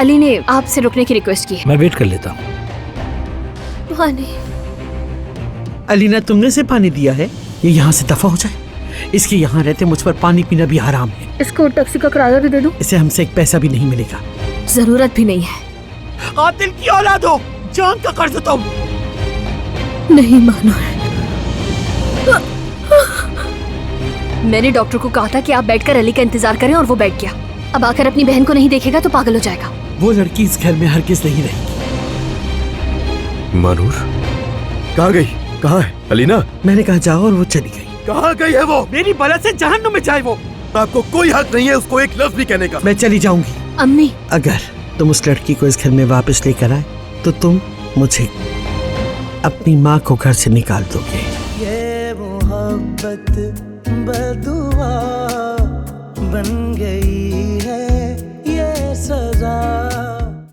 अली ने आपसे रुकने की रिक्वेस्ट की है। मैं वेट कर लेता हूँ। पानी। अलीना, तुमने इसे पानी दिया है? ये यहाँ से दफा हो जाए। इसके यहाँ रहते मुझ पर पानी पीना भी हराम है। इसको टैक्सी का किराया भी दे दूं? इसे हमसे एक पैसा भी नहीं मिलेगा। जरूरत भी नहीं है। कातिल की औलाद हो, जान का कर्ज तुम। नहीं मानो है। मैंने डॉक्टर को कहा था कि आप बैठकर अली का इंतजार करें और वो बैठ गया। अब आकर अपनी बहन को नहीं देखेगा तो पागल हो जाएगा। वो लड़की इस घर में हरगिज नहीं रहेगी। मानूर कहाँ गई? कहाँ है अलीना? मैंने कहा जाओ और वो चली गई। कहाँ गई है वो? मेरी बला से जहन्नुम में जाए वो। आपको कोई हक नहीं है उसको एक लफ्ज भी कहने का। मैं चली जाऊंगी। अम्मी, अगर तुम उस लड़की को इस घर में वापस लेकर आए तो तुम मुझे अपनी माँ को घर से निकाल दोगे। ये मोहब्बत बदुआ बन गई है।